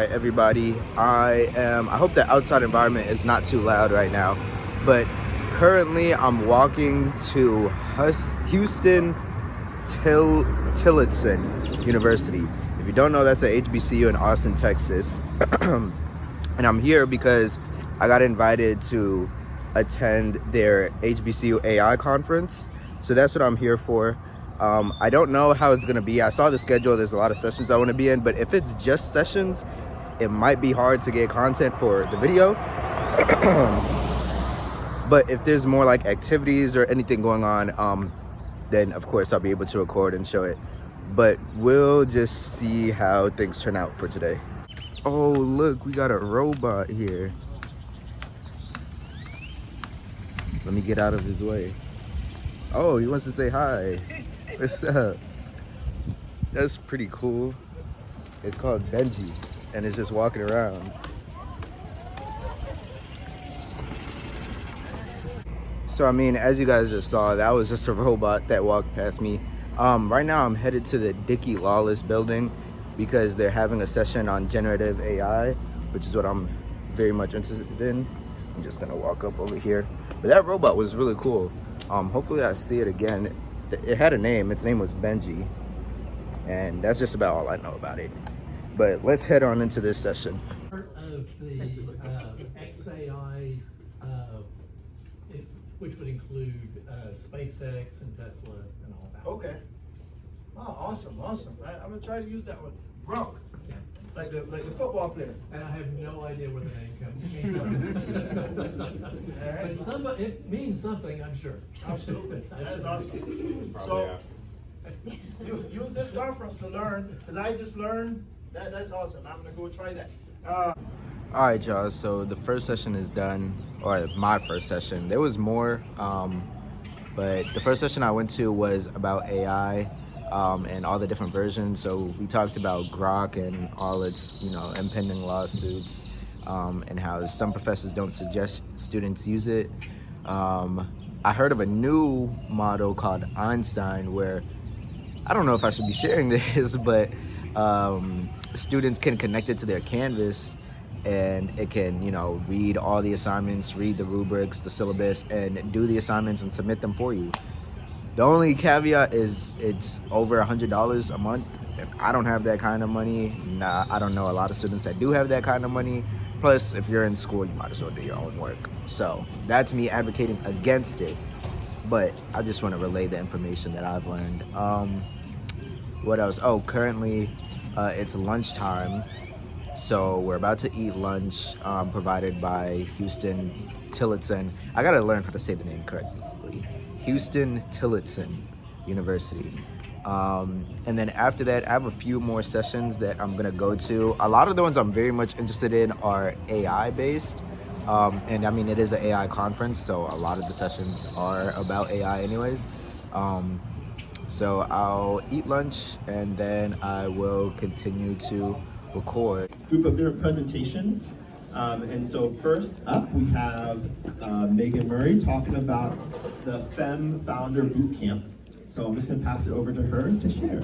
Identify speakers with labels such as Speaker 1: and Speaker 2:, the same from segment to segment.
Speaker 1: right, everybody. I hope the outside environment is not too loud right now, but currently I'm walking to Houston Tillotson University. If you don't know, that's a HBCU in Austin, Texas. And I'm here because I got invited to attend their HBCU AI conference. So that's what I'm here for. I don't know how it's gonna be. I saw the schedule, there's a lot of sessions I wanna be in, but if it's just sessions, it might be hard to get content for the video. But if there's more like activities or anything going on, then of course I'll be able to record and show it. But we'll just see how things turn out for today. Oh, look, we got a robot here. Let me get out of his way. Oh, he wants to say hi. What's up? That's pretty cool. It's called Benji, and it's just walking around. So, I mean, as you guys just saw, that was just a robot that walked past me. Right now, I'm headed to the Dickey Lawless building because they're having a session on generative AI, which is what I'm very much interested in. I'm just gonna walk up over here. But that robot was really cool. Hopefully I see it again. It had a name. Its name was Benji. And that's just about all I know about it. But let's head on into this session.
Speaker 2: Part of the XAI, which would include SpaceX and Tesla and all that.
Speaker 3: Okay. Oh, awesome. I'm gonna try to use that one. Gronk.
Speaker 2: Yeah.
Speaker 3: Like the football player.
Speaker 2: And I have no idea where the name comes from. But it means something, I'm sure.
Speaker 3: Absolutely. That's awesome. So you use this conference to learn, because I just learned that's awesome. I'm gonna go try that.
Speaker 1: All right, y'all, so the first session is done, or my first session. There was more, but the first session I went to was about AI and all the different versions. So we talked about Grok and all its, impending lawsuits, and how some professors don't suggest students use it. I heard of a new model called Einstein where, I don't know if I should be sharing this, but students can connect it to their Canvas and it can, read all the assignments, read the rubrics, the syllabus, and do the assignments and submit them for you. The only caveat is it's over $100 a month. And I don't have that kind of money. I don't know a lot of students that do have that kind of money. Plus, if you're in school, you might as well do your own work. So that's me advocating against it. But I just want to relay the information that I've learned. What else? Oh, currently it's lunchtime. So we're about to eat lunch provided by Houston Tillotson. I gotta learn how to say the name correctly. Houston Tillotson University. And then after that, I have a few more sessions that I'm gonna go to. A lot of the ones I'm very much interested in are AI based. And I mean, it is an AI conference, so a lot of the sessions are about AI anyways. So I'll eat lunch and then I will continue to record.
Speaker 4: Group of their presentations. And so first up, we have Megan Murray talking about the FEM Founder Bootcamp. So I'm just going to pass it over to her to share.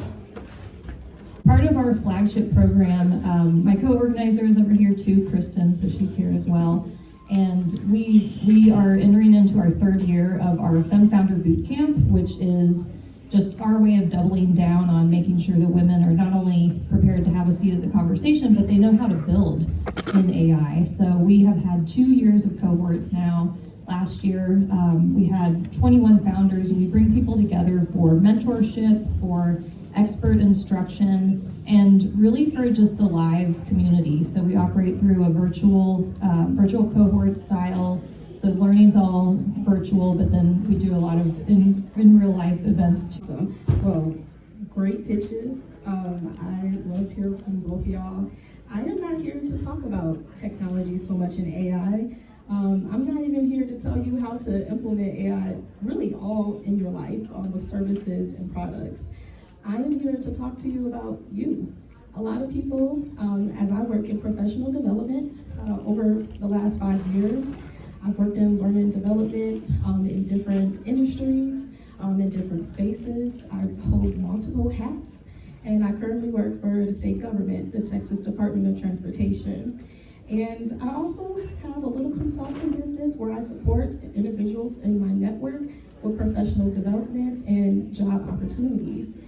Speaker 5: Part of our flagship program, my co-organizer is over here too, Kristen, so she's here as well. And we are entering into our third year of our FEM Founder Bootcamp, which is just our way of doubling down on making sure that women are not only prepared to have a seat at the conversation, but they know how to build in AI. So we have had 2 years of cohorts now. Last year, we had 21 founders, and we bring people together for mentorship, for expert instruction, and really for just the live community. So we operate through a virtual cohort style. So learning's all virtual, but then we do a lot of in real life events too.
Speaker 6: So, well, great pitches. I loved hearing from both of y'all. I am not here to talk about technology so much in AI. I'm not even here to tell you how to implement AI really all in your life with services and products. I am here to talk to you about you. A lot of people, as I work in professional development over the last 5 years, I've worked in learning development in different industries, in different spaces. I hold multiple hats. and I currently work for the state government, the Texas Department of Transportation. And I also have a little consulting business where I support individuals in my network with professional development and job opportunities.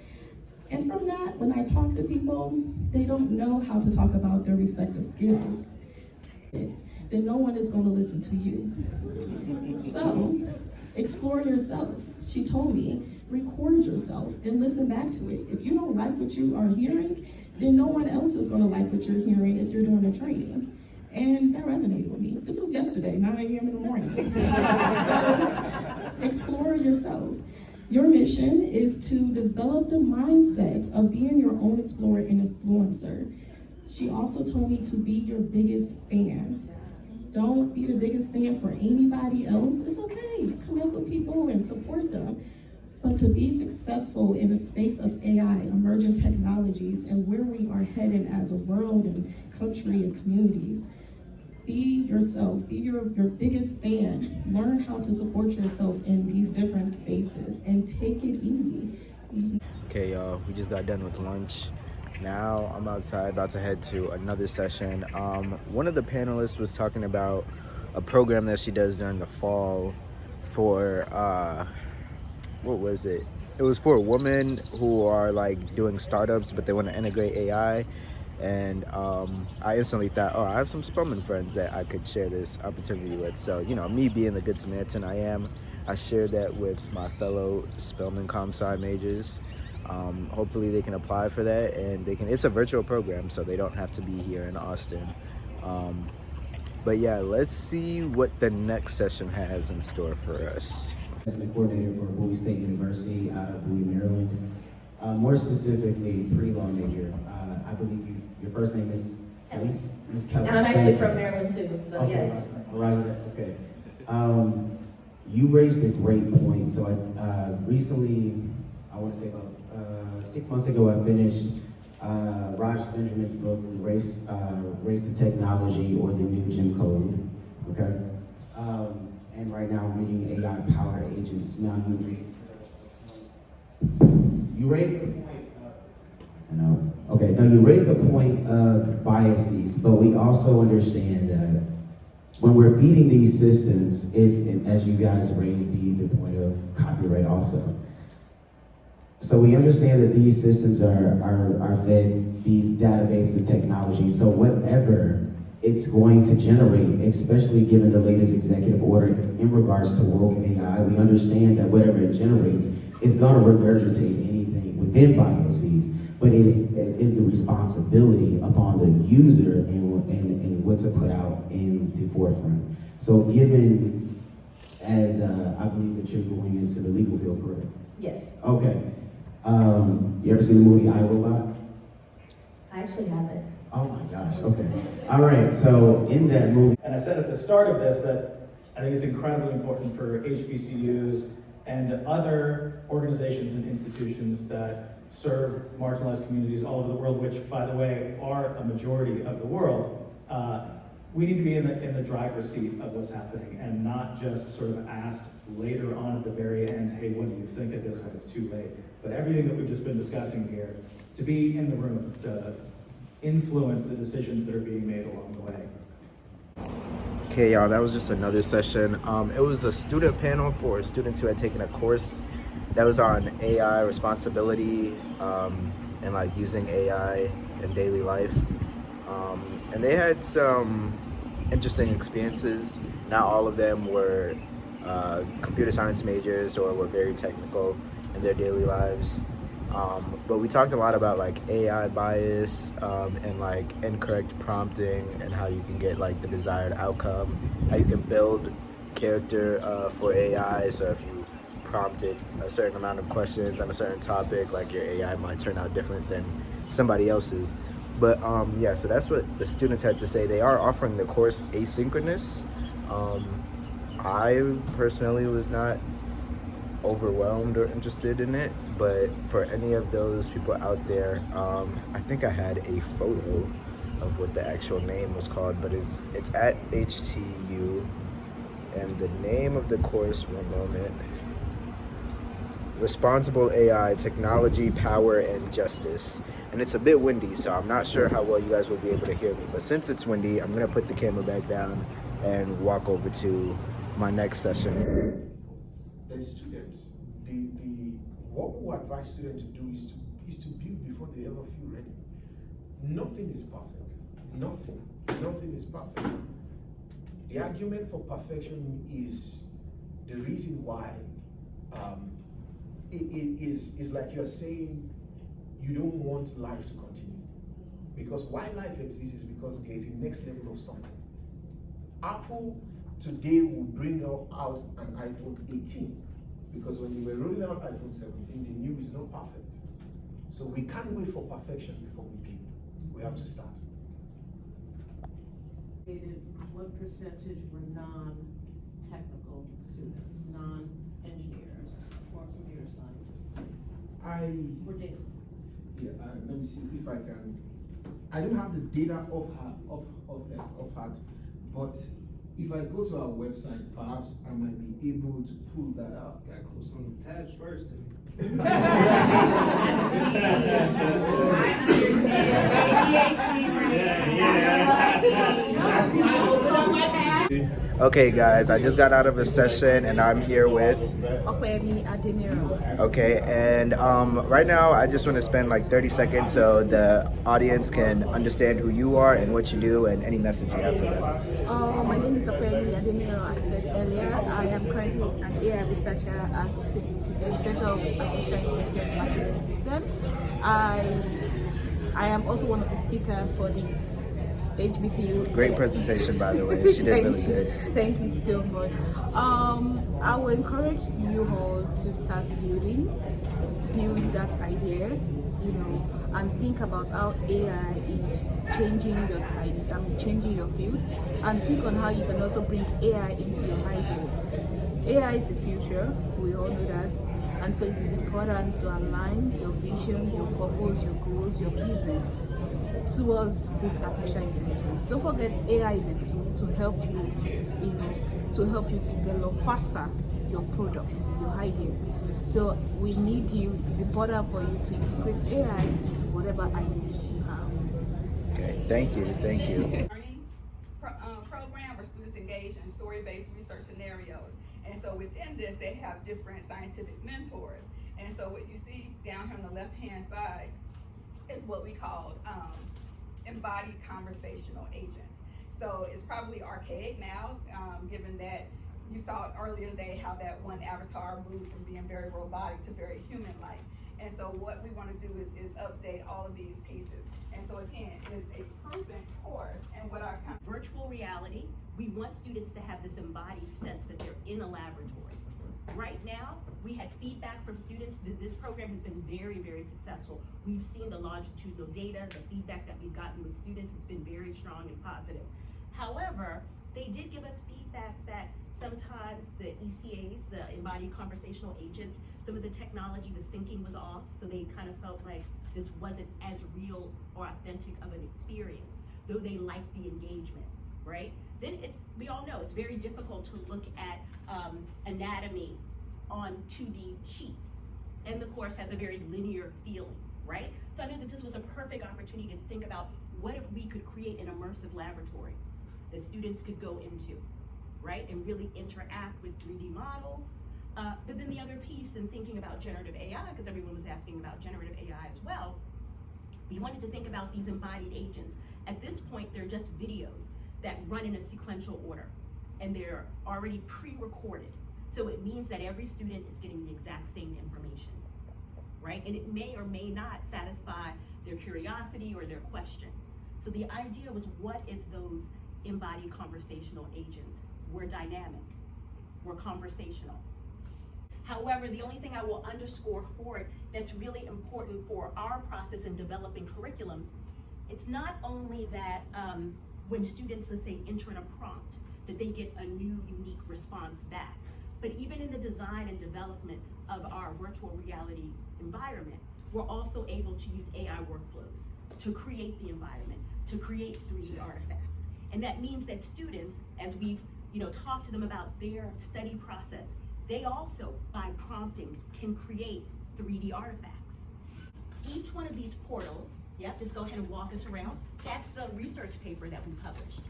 Speaker 6: And from that, when I talk to people, they don't know how to talk about their respective skills. Then no one is going to listen to you. So, explore yourself. She told me, record yourself and listen back to it. If you don't like what you are hearing, then no one else is going to like what you're hearing if you're doing a training. And that resonated with me. This was yesterday, 9 a.m. in the morning. So, explore yourself. Your mission is to develop the mindset of being your own explorer and influencer. She also told me to be your biggest fan. Don't be the biggest fan for anybody else. It's okay. Connect with people and support them. But to be successful in the space of AI, emerging technologies, and where we are headed as a world and country and communities, be yourself, be your biggest fan. Learn how to support yourself in these different spaces and take it easy.
Speaker 1: Okay, y'all, we just got done with lunch. Now I'm outside about to head to another session. One of the panelists was talking about a program that she does during the fall for, what was it? It was for women who are like doing startups, but they want to integrate AI. And I instantly thought, oh, I have some Spelman friends that I could share this opportunity with. So, you know, me being the good Samaritan I shared that with my fellow Spelman Comp-Sci majors. Hopefully they can apply for that, and it's a virtual program, so they don't have to be here in Austin. But yeah, let's see what the next session has in store for us.
Speaker 7: As the coordinator for Bowie State University out of Bowie, Maryland. More specifically, pre-law major. I believe your first name is Kelly? Miss Kelly.
Speaker 5: And I'm actually from Maryland too, so
Speaker 7: okay,
Speaker 5: yes.
Speaker 7: Roger, okay. You raised a great point. So I recently, I want to say about 6 months ago, I finished Raj Benjamin's book, Race to Technology, or the New Jim Code, okay? And right now I'm reading AI-powered agents. Now you raised the point you raised the point of biases, but we also understand that when we're feeding these systems, as you guys raised the point of copyright also. So we understand that these systems are fed these databases and technology. So whatever it's going to generate, especially given the latest executive order in regards to woke AI, we understand that whatever it generates is going to regurgitate anything within biases, but is the responsibility upon the user and what to put out in the forefront. So given, as I believe that you're going into the legal field, correct?
Speaker 5: Yes.
Speaker 7: Okay. You ever seen the movie I, Robot?
Speaker 5: I actually haven't.
Speaker 7: Oh my gosh, okay. All right, so in that movie.
Speaker 8: And I said at the start of this that I think it's incredibly important for HBCUs and other organizations and institutions that serve marginalized communities all over the world, which, by the way, are a majority of the world. We need to be in the driver's seat of what's happening and not just sort of asked later on at the very end, hey, what do you think of this when it's too late? But everything that we've just been discussing here, to be in the room, to influence the decisions that are being made along the way.
Speaker 1: Okay, y'all, that was just another session. It was a student panel for students who had taken a course that was on AI responsibility and like using AI in daily life. And they had some interesting experiences. Not all of them were computer science majors or were very technical in their daily lives. But we talked a lot about like AI bias and like incorrect prompting and how you can get like the desired outcome, how you can build character for AI. So if you prompted a certain amount of questions on a certain topic, like your AI might turn out different than somebody else's. But yeah, so that's what the students had to say. They are offering the course asynchronous. I personally was not overwhelmed or interested in it, but for any of those people out there, I think I had a photo of what the actual name was called, but it's at HTU, and the name of the course, one moment, Responsible AI, Technology, Power, and Justice. And it's a bit windy, so I'm not sure how well you guys will be able to hear me. But since it's windy, I'm gonna put the camera back down and walk over to my next session.
Speaker 9: The students, what we advise students to do is to build before they ever feel ready. Nothing is perfect. Nothing is perfect. The argument for perfection is the reason why it is like you're saying you don't want life to continue. Because why life exists is because there is a next level of something. Apple today will bring out an iPhone 18 because when they were rolling out iPhone 17, they knew it's not perfect. So we can't wait for perfection before we build. We have to start.
Speaker 10: What percentage were non-technical students, non-engineers, or computer scientists? Or data scientists?
Speaker 9: Let me see if I can. I don't have the data off heart, but if I go to our website, perhaps I might be able to pull that out.
Speaker 11: Gotta close on the tabs first.
Speaker 1: Okay guys, I just got out of a session and I'm here with Okay, and right now I just want to spend like 30 seconds so the audience can understand who you are and what you do and any message you have for them.
Speaker 12: My name is Okwemi Adeniro, as said earlier. I am currently an AI researcher at the Center of Artificial Intelligence Machine Learning System. I am also one of the speakers for the HBCU.
Speaker 1: Great presentation, by the way. She did really good.
Speaker 12: Thank you so much. I will encourage you all to start build that idea, and think about how AI is changing your field, and think on how you can also bring AI into your idea. AI is the future. We all know that. And so it is important to align your vision, your purpose, your goals, your business towards this artificial intelligence. Don't forget, AI is a tool to help you, develop faster your products, your ideas. So we need you. It's important for you to integrate AI into whatever ideas you have.
Speaker 1: Okay, thank you.
Speaker 13: Learning program where students engage in story-based research scenarios. And so within this, they have different scientific mentors. And so what you see down here on the left-hand side is what we call embodied conversational agents. So it's probably archaic now, given that you saw earlier today how that one avatar moved from being very robotic to very human-like. And so what we want to do is update all of these pieces. And so again, it's a proven course. And what our
Speaker 14: virtual reality, we want students to have this embodied sense that they're in a laboratory. Right now, we had feedback from students that this program has been very, very successful. We've seen the longitudinal data, the feedback that we've gotten with students has been very strong and positive. However, they did give us feedback that sometimes the ECAs, the embodied conversational agents, some of the technology, the syncing was off, so they kind of felt like this wasn't as real or authentic of an experience, though they liked the engagement, right? Then we all know it's very difficult to look at anatomy on 2D sheets, and the course has a very linear feeling, right? So I knew that this was a perfect opportunity to think about what if we could create an immersive laboratory that students could go into, right? And really interact with 3D models. But then the other piece in thinking about generative AI, because everyone was asking about generative AI as well, we wanted to think about these embodied agents. At this point, they're just videos that run in a sequential order, and they're already pre-recorded. So it means that every student is getting the exact same information, right? And it may or may not satisfy their curiosity or their question. So the idea was, what if those embodied conversational agents were dynamic, were conversational? However, the only thing I will underscore for it that's really important for our process in developing curriculum, it's not only that when students, let's say, enter in a prompt, that they get a new, unique response back. But even in the design and development of our virtual reality environment, we're also able to use AI workflows to create the environment, to create 3D artifacts. And that means that students, as we've talked to them about their study process, they also, by prompting, can create 3D artifacts. Each one of these portals, yep, just go ahead and walk us around. That's the research paper that we published,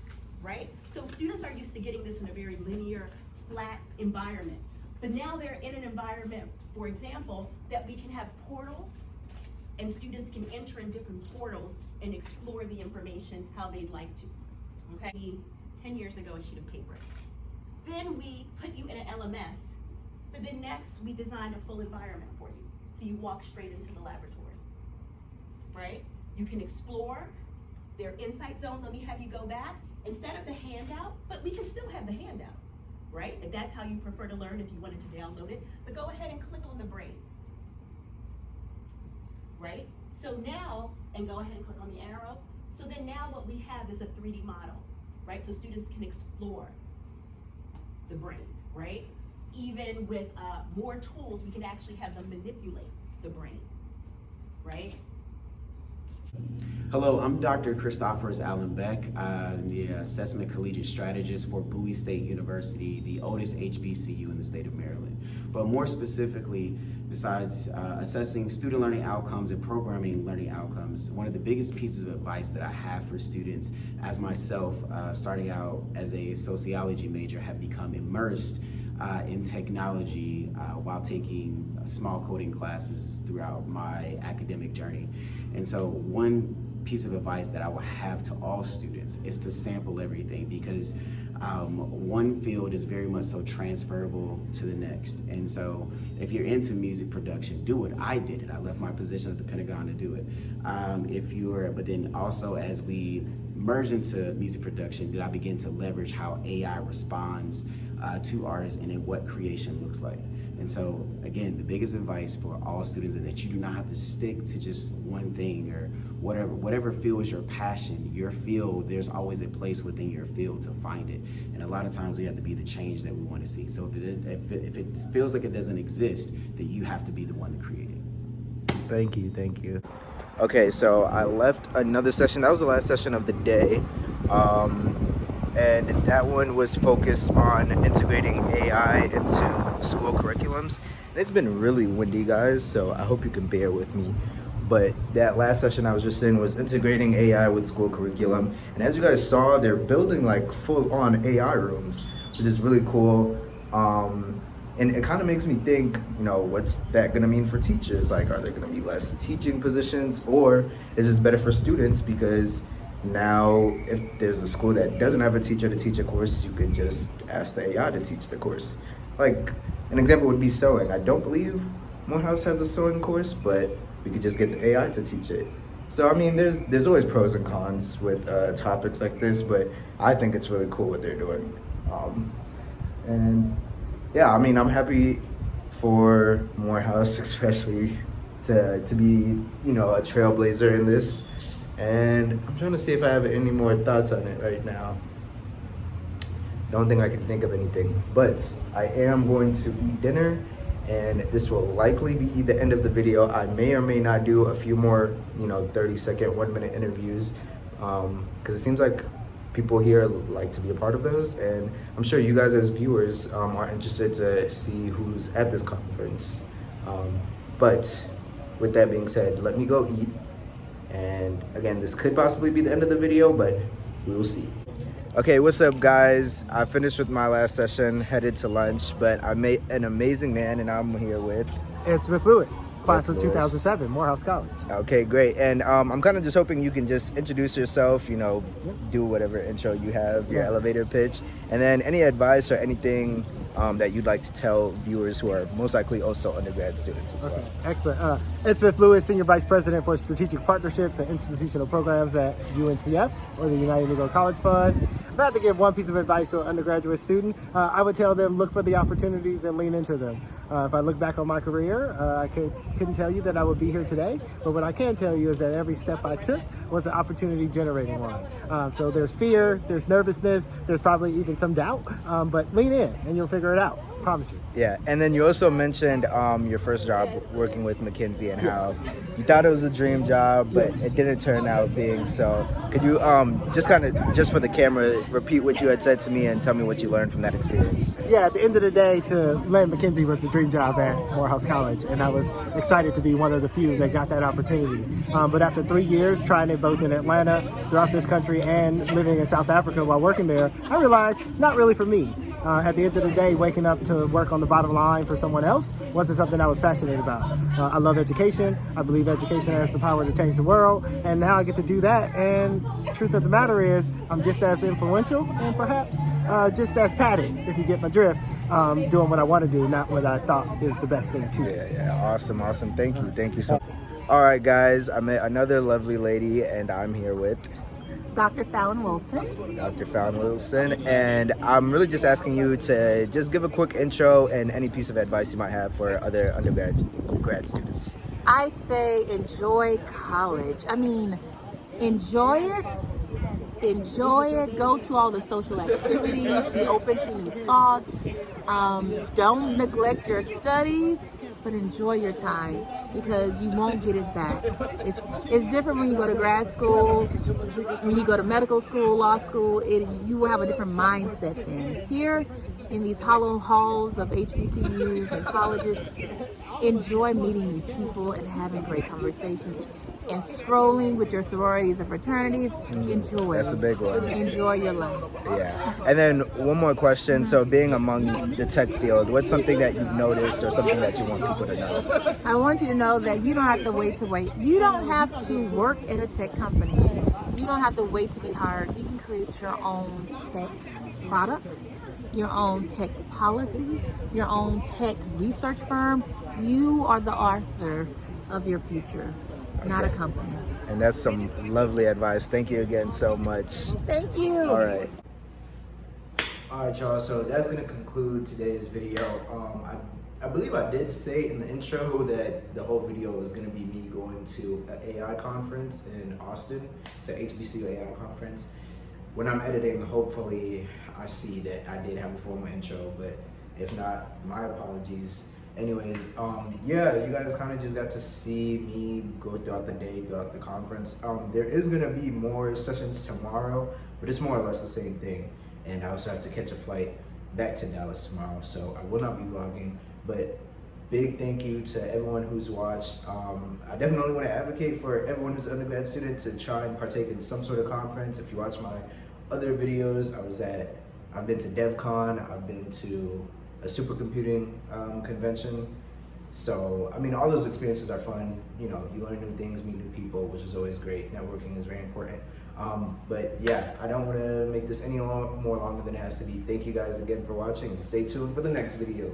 Speaker 14: right? So students are used to getting this in a very linear, flat environment. But now they're in an environment, for example, that we can have portals and students can enter in different portals and explore the information how they'd like to, okay? 10 years ago, a sheet of paper. Then we put you in an LMS, but then next we designed a full environment for you. So you walk straight into the laboratory, right? You can explore. There are insight zones. Let me have you go back. Instead of the handout, but we can still have the handout, right? If that's how you prefer to learn, if you wanted to download it, but go ahead and click on the brain, right? So now, and go ahead and click on the arrow. So then now what we have is a 3D model, right? So students can explore the brain, right? Even with more tools, we can actually have them manipulate the brain, right?
Speaker 7: Hello, I'm Dr. Christophorus Allen Beck. I'm the Assessment Collegiate Strategist for Bowie State University, the oldest HBCU in the state of Maryland. But more specifically, besides assessing student learning outcomes and programming learning outcomes, one of the biggest pieces of advice that I have for students, as myself, starting out as a sociology major, have become immersed in technology while taking small coding classes throughout my academic journey. And so one piece of advice that I will have to all students is to sample everything, because one field is very much so transferable to the next. And so if you're into music production, do it. I did it. I left my position at the Pentagon to do it. But then also as we merge into music production, did I begin to leverage how AI responds to artists and in what creation looks like. And so again, the biggest advice for all students is that you do not have to stick to just one thing or whatever fuels your passion, your field. There's always a place within your field to find it. And a lot of times we have to be the change that we want to see. So if it feels like it doesn't exist, then you have to be the one to create it.
Speaker 1: Thank you, thank you. Okay, so I left another session. That was the last session of the day. And that one was focused on integrating AI into school curriculums. And it's been really windy, guys, so I hope you can bear with me. But that last session I was just in was integrating AI with school curriculum. And as you guys saw, they're building like full-on AI rooms, which is really cool. And it kind of makes me think, what's that gonna mean for teachers? Like, are there gonna be less teaching positions, or is this better for students? Because now, if there's a school that doesn't have a teacher to teach a course, you could just ask the AI to teach the course. Like, an example would be sewing. I don't believe Morehouse has a sewing course, but we could just get the AI to teach it. So, I mean, there's always pros and cons with topics like this, but I think it's really cool what they're doing. And yeah, I mean, I'm happy for Morehouse, especially to be, a trailblazer in this. And I'm trying to see if I have any more thoughts on it right now. Don't think I can think of anything, but I am going to eat dinner, and this will likely be the end of the video. I may or may not do a few more, 30-second, 1-minute interviews, because it seems like people here like to be a part of those, and I'm sure you guys as viewers are interested to see who's at this conference. But with that being said, let me go eat. And again, this could possibly be the end of the video, but we will see. Okay, what's up, guys? I finished with my last session, headed to lunch, but I met an amazing man, and I'm here with...
Speaker 11: It's with Lewis, class of 2007, Morehouse College.
Speaker 1: Okay, great. And I'm kind of just hoping you can just introduce yourself, do whatever intro you have, your elevator pitch, and then any advice or anything that you'd like to tell viewers who are most likely also undergrad students as well.
Speaker 11: Excellent. It's with Lewis, Senior Vice President for Strategic Partnerships and Institutional Programs at UNCF, or the United Negro College Fund. If I had to give one piece of advice to an undergraduate student, I would tell them, look for the opportunities and lean into them. If I look back on my career, I couldn't tell you that I would be here today, but what I can tell you is that every step I took was an opportunity generating one. So there's fear, there's nervousness, there's probably even some doubt, but lean in and you'll figure it out. promise you.
Speaker 1: Yeah, and then you also mentioned your first job working with McKinsey and how you thought it was a dream job, but it didn't turn out being so. Could you just for the camera, repeat what you had said to me and tell me what you learned from that experience?
Speaker 11: Yeah, at the end of the day, to land McKinsey was the dream job at Morehouse College, and I was excited to be one of the few that got that opportunity. But after 3 years trying it both in Atlanta, throughout this country, and living in South Africa while working there, I realized not really for me. At the end of the day, waking up to work on the bottom line for someone else wasn't something I was passionate about. I love education. I believe education has the power to change the world, and now I get to do that. And the truth of the matter is, I'm just as influential and perhaps just as padded, if you get my drift, doing what I want to do, not what I thought is the best thing to do.
Speaker 1: Yeah, awesome. Thank you so much. All right, guys, I met another lovely lady, and I'm here with
Speaker 15: Dr. Fallon Wilson.
Speaker 1: Dr. Fallon Wilson, and I'm really just asking you to just give a quick intro and any piece of advice you might have for other grad students.
Speaker 15: I say enjoy college. I mean, enjoy it, go to all the social activities, be open to new thoughts, don't neglect your studies, but enjoy your time because you won't get it back. It's different when you go to grad school, when you go to medical school, law school, you will have a different mindset then. Here, in these hollow halls of HBCUs and colleges, enjoy meeting new people and having great conversations. And strolling with your sororities and fraternities, enjoy.
Speaker 1: That's a big one.
Speaker 15: Enjoy your life.
Speaker 1: Yeah. And then one more question. So being among the tech field, what's something that you've noticed or something that you want people to know?
Speaker 15: I want you to know that you don't have to wait. You don't have to work at a tech company. You don't have to wait to be hired. You can create your own tech product, your own tech policy, your own tech research firm. You are the author of your future. Not a company.
Speaker 1: And that's some lovely advice. Thank you again so much.
Speaker 15: Thank you.
Speaker 1: All right, y'all. So that's gonna conclude today's video. I believe I did say in the intro that the whole video was gonna be me going to an AI conference in Austin. It's an HBCU AI conference. When I'm editing, hopefully I see that I did have a formal intro, but if not, my apologies. Anyways, yeah, you guys kind of just got to see me go throughout the day, throughout the conference. There is going to be more sessions tomorrow, but it's more or less the same thing. And I also have to catch a flight back to Dallas tomorrow, so I will not be vlogging. But big thank you to everyone who's watched. I definitely want to advocate for everyone who's an undergrad student to try and partake in some sort of conference. If you watch my other videos, I've been to DevCon, I've been to a supercomputing convention. So, I mean, all those experiences are fun. You know, you learn new things, meet new people, which is always great. Networking is very important. But yeah, I don't want to make this any more longer than it has to be. Thank you guys again for watching, and stay tuned for the next video.